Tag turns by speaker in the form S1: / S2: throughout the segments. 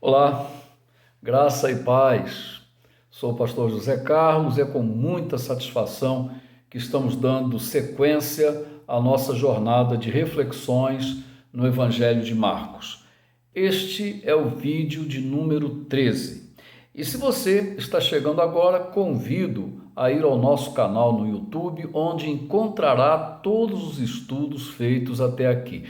S1: Olá, graça e paz. Sou o pastor José Carlos e é com muita satisfação que estamos dando sequência à nossa jornada de reflexões no Evangelho de Marcos. Este é o vídeo de número 13. E se você está chegando agora, convido a ir ao nosso canal no YouTube, onde encontrará todos os estudos feitos até aqui.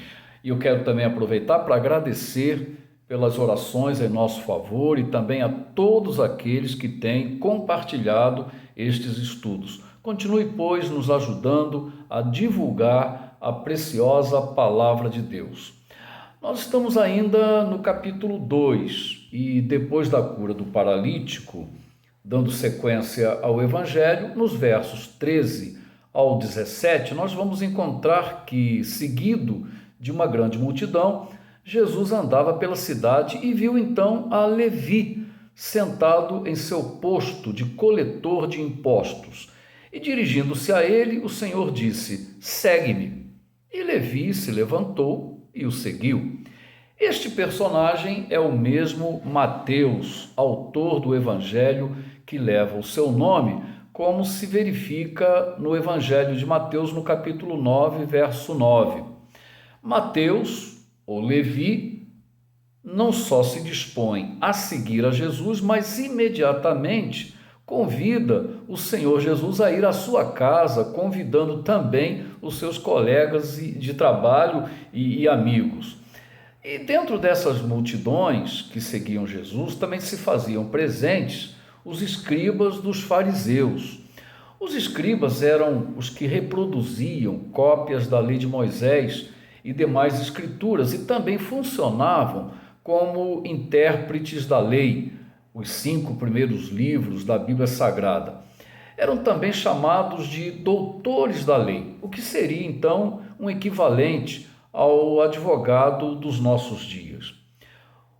S1: E eu quero também aproveitar para agradecer pelas orações em nosso favor e também a todos aqueles que têm compartilhado estes estudos. Continue, pois, nos ajudando a divulgar a preciosa palavra de Deus. Nós estamos ainda no capítulo 2 e depois da cura do paralítico, dando sequência ao Evangelho, nos versos 13 ao 17, nós vamos encontrar que, seguido de uma grande multidão, Jesus andava pela cidade e viu então a Levi sentado em seu posto de coletor de impostos. E dirigindo-se a ele, o Senhor disse: "Segue-me." E Levi se levantou e o seguiu. Este personagem é o mesmo Mateus, autor do evangelho que leva o seu nome, como se verifica no Evangelho de Mateus, no capítulo 9, verso 9. Mateus, ou Levi, não só se dispõe a seguir a Jesus, mas imediatamente convida o Senhor Jesus a ir à sua casa, convidando também os seus colegas de trabalho e amigos. E dentro dessas multidões que seguiam Jesus, também se faziam presentes os escribas dos fariseus. Os escribas eram os que reproduziam cópias da lei de Moisés e demais escrituras e também funcionavam como intérpretes da lei, os 5 primeiros livros da Bíblia Sagrada. Eram também chamados de doutores da lei, o que seria então um equivalente ao advogado dos nossos dias.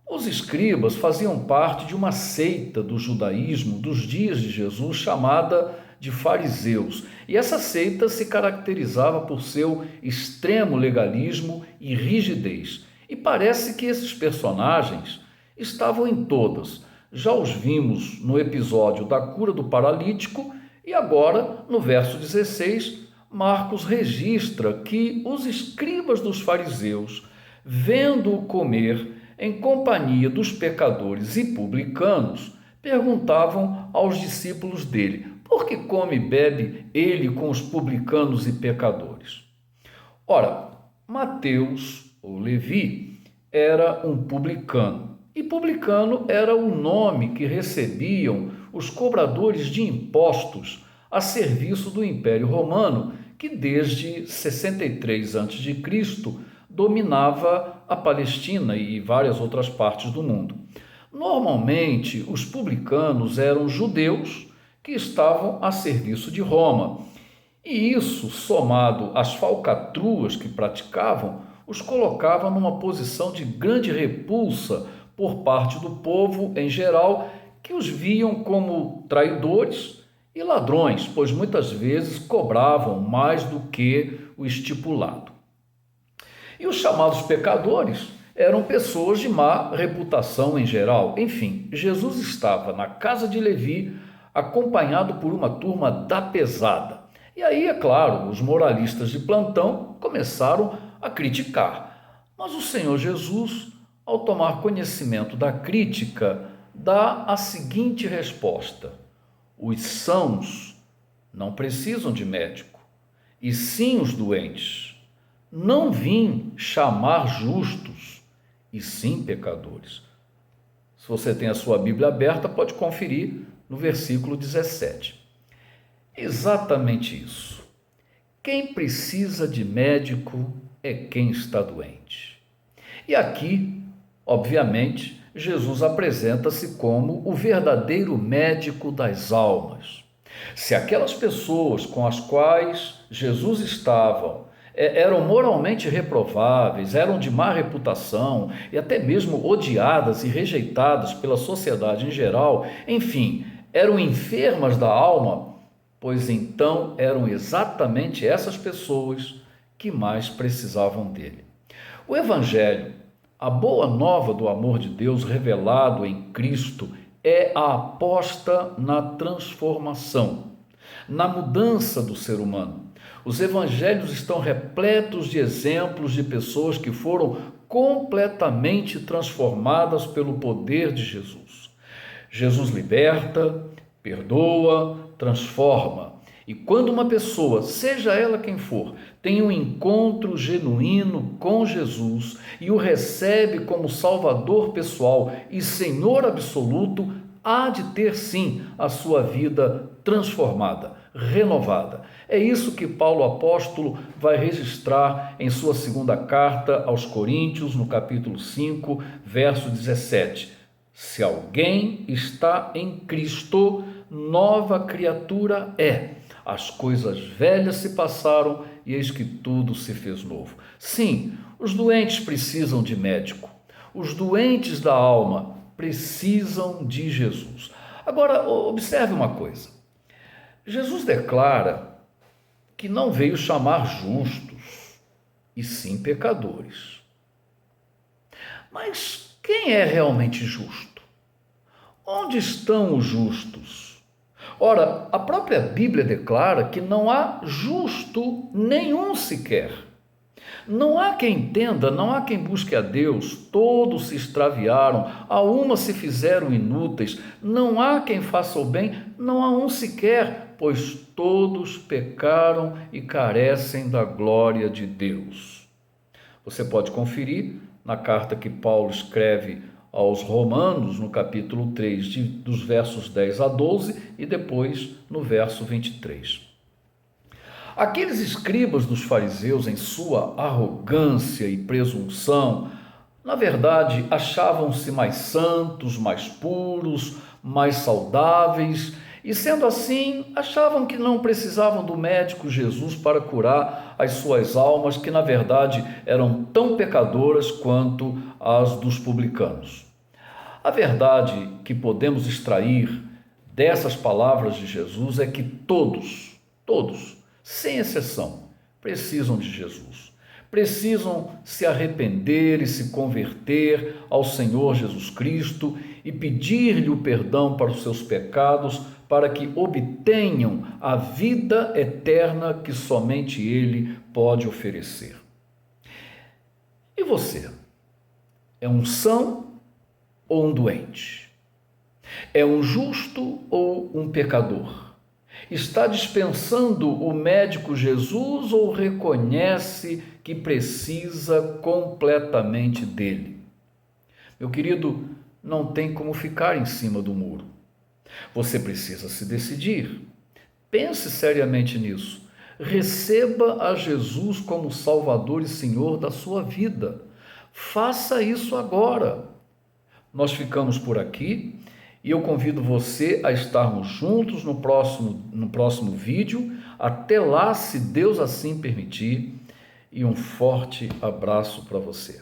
S1: Os escribas faziam parte de uma seita do judaísmo dos dias de Jesus chamada de fariseus. E essa seita se caracterizava por seu extremo legalismo e rigidez. E parece que esses personagens estavam em todas. Já os vimos no episódio da cura do paralítico e agora, no verso 16, Marcos registra que os escribas dos fariseus, vendo-o comer em companhia dos pecadores e publicanos, perguntavam aos discípulos dele: por que come e bebe ele com os publicanos e pecadores? Ora, Mateus, ou Levi, era um publicano. E publicano era o nome que recebiam os cobradores de impostos a serviço do Império Romano, que desde 63 a.C. dominava a Palestina e várias outras partes do mundo. Normalmente, os publicanos eram judeus que estavam a serviço de Roma. E isso, somado às falcatruas que praticavam, os colocava numa posição de grande repulsa por parte do povo em geral, que os viam como traidores e ladrões, pois muitas vezes cobravam mais do que o estipulado. E os chamados pecadores eram pessoas de má reputação em geral. Enfim, Jesus estava na casa de Levi, acompanhado por uma turma da pesada. E aí, é claro, os moralistas de plantão começaram a criticar. Mas o Senhor Jesus, ao tomar conhecimento da crítica, dá a seguinte resposta: os sãos não precisam de médico, e sim os doentes. Não vim chamar justos, e sim pecadores. Se você tem a sua Bíblia aberta, pode conferir no versículo 17. Exatamente isso. Quem precisa de médico é quem está doente. E aqui, obviamente, Jesus apresenta-se como o verdadeiro médico das almas. Se aquelas pessoas com as quais Jesus estava eram moralmente reprováveis, eram de má reputação e até mesmo odiadas e rejeitadas pela sociedade em geral, enfim, eram enfermas da alma, pois então eram exatamente essas pessoas que mais precisavam dele. O Evangelho, A boa nova do amor de Deus revelado em Cristo é a aposta na transformação, na mudança do ser humano. Os evangelhos estão repletos de exemplos de pessoas que foram completamente transformadas pelo poder de Jesus. Jesus liberta, perdoa, transforma. E quando uma pessoa, seja ela quem for, tem um encontro genuíno com Jesus e o recebe como Salvador pessoal e Senhor absoluto, há de ter sim a sua vida transformada, renovada. É isso que Paulo apóstolo vai registrar em sua segunda carta aos Coríntios, no capítulo 5, verso 17. Se alguém está em Cristo, nova criatura é. As coisas velhas se passaram e eis que tudo se fez novo. Sim, os doentes precisam de médico. Os doentes da alma precisam de Jesus. Agora, observe uma coisa. Jesus declara que não veio chamar justos, e sim pecadores. Mas quem é realmente justo? Onde estão os justos? Ora, a própria Bíblia declara que não há justo nenhum sequer. Não há quem entenda, não há quem busque a Deus, todos se extraviaram, a uma se fizeram inúteis, não há quem faça o bem, não há um sequer, pois todos pecaram e carecem da glória de Deus. Você pode conferir na carta que Paulo escreve aos Romanos, no capítulo 3, dos versos 10 a 12 e depois no verso 23. Aqueles escribas dos fariseus, em sua arrogância e presunção, na verdade, achavam-se mais santos, mais puros, mais saudáveis, e sendo assim, achavam que não precisavam do médico Jesus para curar as suas almas, que na verdade eram tão pecadoras quanto as dos publicanos. A verdade que podemos extrair dessas palavras de Jesus é que todos, sem exceção, precisam de Jesus. Precisam se arrepender e se converter ao Senhor Jesus Cristo e pedir-lhe o perdão para os seus pecados, para que obtenham a vida eterna que somente Ele pode oferecer. E você? É um são ou um doente? É um justo ou um pecador? Está dispensando o médico Jesus ou reconhece que precisa completamente dele? Meu querido, não tem como ficar em cima do muro. Você precisa se decidir. Pense seriamente nisso. Receba a Jesus como Salvador e Senhor da sua vida. Faça isso agora. Nós ficamos por aqui. E eu convido você a estarmos juntos no próximo vídeo. Até lá, se Deus assim permitir. E um forte abraço para você.